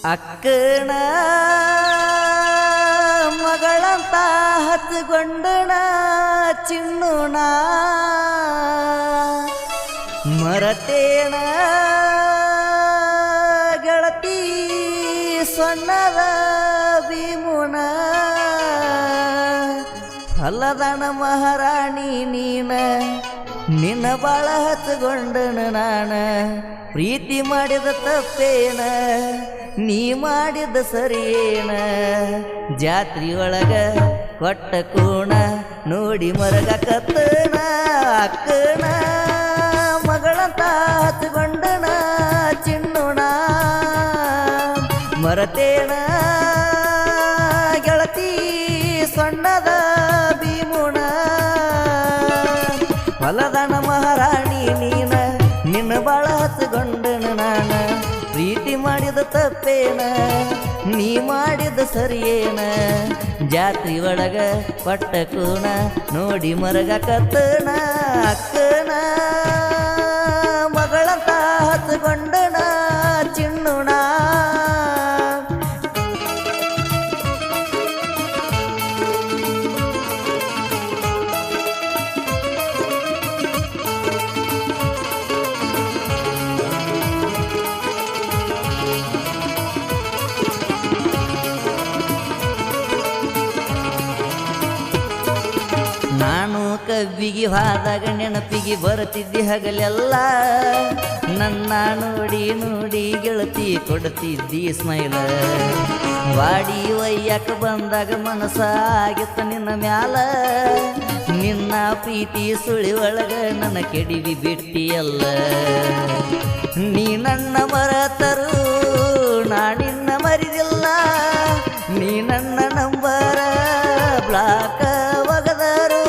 ಅಕ್ಕನ ಮಗಳಂತ ಹತ್ಕೊಂಡಣ ಚಿನ್ನುಣ ಮರತೇಣ ಗೆಳತಿ ಸೊನ್ನದ ಭೀಮುನ ಅಲ್ಲದಣ ಮಹಾರಾಣಿ ನೀನ ನಿನ್ನ ಬಾಳ ಹತ್ಕೊಂಡನ ನಾನ ಪ್ರೀತಿ ಮಾಡಿದ ತಪ್ಪೇನ ನೀ ಮಾಡಿದ ಸರಿಯೇನ ಜಾತ್ರಿ ಒಳಗ ಕೊಟ್ಟ ಕೂಣ ನೋಡಿ ಮರಗ ಕತ್ತನ ಅಕ್ಕನ ಮಗಳಂತ ಹತ್ಕೊಂಡನ ಚಿನ್ನುಣ ಮರತೇಣ ಗೆಳತಿ ಸೊಣ್ಣದ ಭೀಮುಣ ಹೊಲದನ ಮಹಾರಾಣಿ ನೀನ ನಿನ್ನ ಬಾಳ ಹತ್ಕೊಂಡನ ನಾನ ಪ್ರೀತಿ ಮಾಡಿದ ತಪ್ಪೇನ ನೀ ಮಾಡಿದ ಸರಿಯೇನ ಜಾತ್ರಿ ಒಳಗ ಪಟ್ಟ ಕೂಣ ನೋಡಿ ಮರಗ ಕತ್ತನ ಅಕ್ಕನ ಮಗಳಂತ ಹತ್ಕೊಂಡನ ಚಿನ್ನುಣ ನಾನು ಕವ್ವಿಗೆ ಹೋದಾಗ ನೆನಪಿಗೆ ಬರುತ್ತಿದ್ದೆ ಹಗಲೆಲ್ಲ ನನ್ನ ನೋಡಿ ನೋಡಿ ಗೆಳತಿ ಕೊಡ್ತಿದ್ದಿ ಸ್ಮೈಲ ವಾಡಿ ಒಯ್ಯಕ ಬಂದಾಗ ಮನಸ್ಸ ಆಗಿತ್ತ ನಿನ್ನ ಮ್ಯಾಲ ನಿನ್ನ ಪ್ರೀತಿ ಸುಳಿ ಒಳಗ ನನ್ನ ಕೆಡಿವಿ ಬಿಟ್ಟಿಯಲ್ಲ ನೀ ನನ್ನ ಮರತರು ನಾನಿನ್ನ ಮರಿದಿಲ್ಲ ನೀ ನನ್ನ ನಂಬರ ಬ್ಲಾಕ ಒಗದರು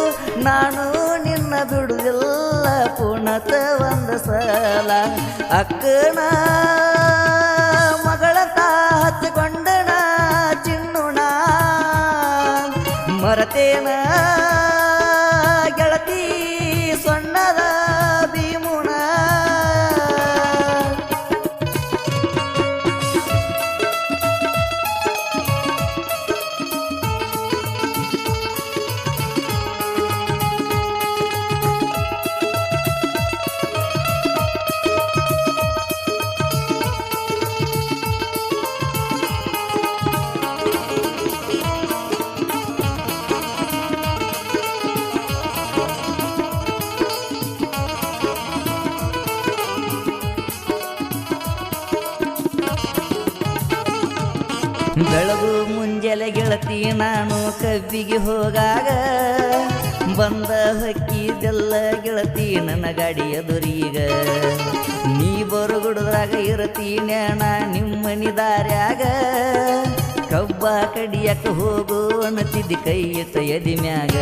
ನಾನು ನಿನ್ನ ಬಿಡುವುದಿಲ್ಲ ಪುಣತ ಒಂದು ಸಲ ಅಕ್ಕನ ಮಗಳಂತ ಹತ್ಕೊಂಡನ ಚಿನ್ನುಣ ಮರತೇನ ಗೆಳತಿ ಸೊಣ್ಣದ ಭೀಮುಣ ಬೆಳಗು ಮುಂಜಾನೆ ಗೆಳತಿ ನಾನು ಕವ್ವಿಗೆ ಹೋಗಾಗ ಬಂದ ಹಕ್ಕಿದೆಲ್ಲ ಗೆಳತಿ ನನ್ನ ಗಾಡಿ ಎದುರೀಗ ನೀ ಬರುಗುಡ್ದಾಗ ಇರತೀನ್ಯಾಣ ನಿಮ್ಮನಿ ದಾರ್ಯಾಗ ಕಬ್ಬ ಕಡಿಯಕ ಹೋಗು ಅನ್ನತಿದ್ದಿ ಕೈ ಎತ್ತ ಎದಿ ಮ್ಯಾಗ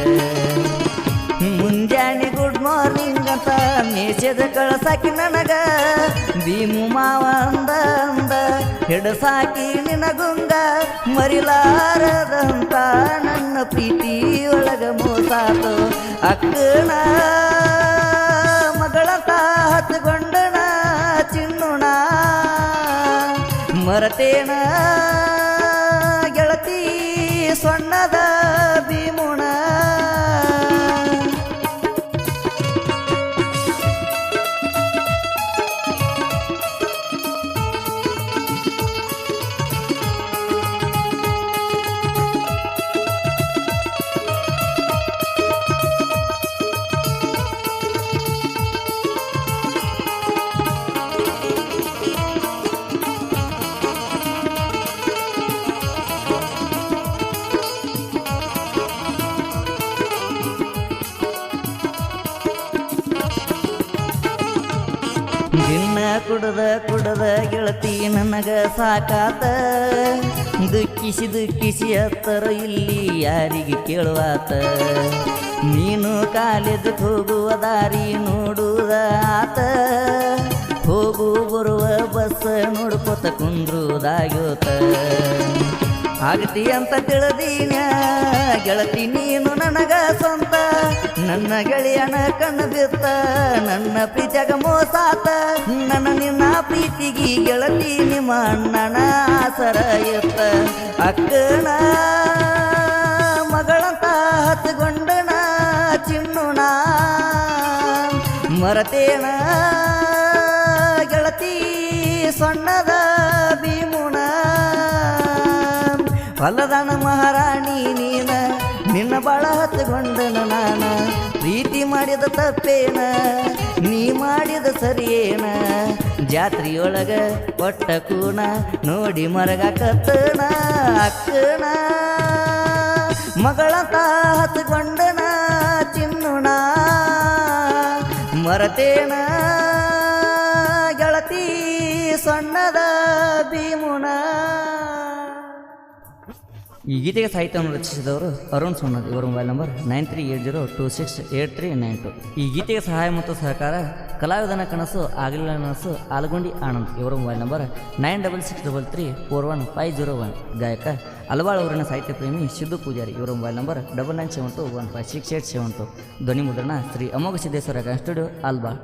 ಮುಂಜಾನೆ ಗುಡ್ ಮಾರ್ನಿಂಗ್ ಅಂತ ಮೇಷದ ಕಳಸಾಕಿ ನನಗ ಭೀಮು ಮಾವ ಅಂದ ಅಂದ ಹಿಡಸಾಕಿ ನಿನಗುಂಗ ಮರಿಲಾರದಂತ ನನ್ನ ಪ್ರೀತಿ ಒಳಗ ಮೋಸಾತು ಅಕ್ಕನ ಮಗಳಂತ ಹತ್ಕೊಂಡನ ಚಿನ್ನುಣ ಮರತೇನ ಗೆಳತಿ ಸೊಣ್ಣದ ಭೀಮುಣ ದಿನ ಕುಡದ ಗೆಳತಿ ನನಗ ಸಾಕಾತ ದುಃಖಿಸಿ ಹತ್ತರ ಇಲ್ಲಿ ಯಾರಿಗೆ ಕೇಳುವಾತ ನೀನು ಕಾಲೇಜಕ್ಕೆ ಹೋಗುವ ದಾರಿ ನೋಡುವುದ ಆತ ಹೋಗು ಬರುವ ಬಸ್ ನೋಡ್ಕೊತ ಕುಂದ್ರುದಾಗ್ಯೋತ ಆಗತಿ ಅಂತ ತಿಳಿದೀನ ಗೆಳತಿ ನೀನು ನನಗ ಸ್ವಂತ ನನ್ನ ಗೆಳೆಯನ ಕಣ್ಣು ಬಿತ್ತ ನನ್ನ ಪ್ರೀತಿಯಾಗ ಮೋಸಾತ ನನ್ನ ನಿನ್ನ ಪ್ರೀತಿಗಿ ಗೆಳತಿ ನಿಮ್ಮ ಅಣ್ಣನ ಆಸರ ಇತ್ತ ಅಕ್ಕನ ಮಗಳಂತ ಹತ್ಕೊಂಡನ ಚಿನ್ನುಣ ಮರತೇನ ಗೆಳತಿ ಸಣ್ಣದ ಭೀಮುಣ ಹೊಲದನ ಮಹಾರಾಣಿ ನೀನ ನಿನ್ನ ಬಾಳ ಹತ್ಕೊಂಡನ ನಾನ ಪ್ರೀತಿ ಮಾಡಿದ ತಪ್ಪೇನ ನೀ ಮಾಡಿದ ಸರಿಯೇನ ಜಾತ್ರೆಯೊಳಗ ಒಟ್ಟ ಕೂನ ನೋಡಿ ಮರಗ ಕತ್ತನ ಅಕ್ಕನ ಮಗಳಂತ ಹತ್ಕೊಂಡನ ಚಿನ್ನುಣ ಮರತೇನ ಗೆಳತಿ ಸಣ್ಣದ ಭೀಮುಣ. ಈ ಗೀತೆಗೆ ಸಾಹಿತ್ಯವನ್ನು ರಚಿಸಿದವರು ಅರುಣ್ ಸೋನದ್. ಇವರ ಮೊಬೈಲ್ ನಂಬರ್ 9380268392. ಈ ಗೀತೆಗೆ ಸಹಾಯ ಮತ್ತು ಸಹಕಾರ ಕಲಾವಿದನ ಕನಸು ಆಗಲಿಲ್ಲ ನನಸು ಆಲಗುಂಡಿ ಆನಂದ್. ಇವರ ಮೊಬೈಲ್ ನಂಬರ್ 9663341501. ಗಾಯಕ ಅಲವಾಳ ಊರಿನ ಸಾಹಿತ್ಯ ಪ್ರೇಮಿ ಸಿದ್ದು ಪೂಜಾರಿ. ಇವರ ಮೊಬೈಲ್ ನಂಬರ್ 9972156872. ಧ್ವನಿ ಮುದ್ರಣ ಶ್ರೀ ಅಮೋಘ ಸಿದ್ದೇಶ್ವರ ಸ್ಟುಡಿಯೋ ಆಲ್ಬಾಳ್.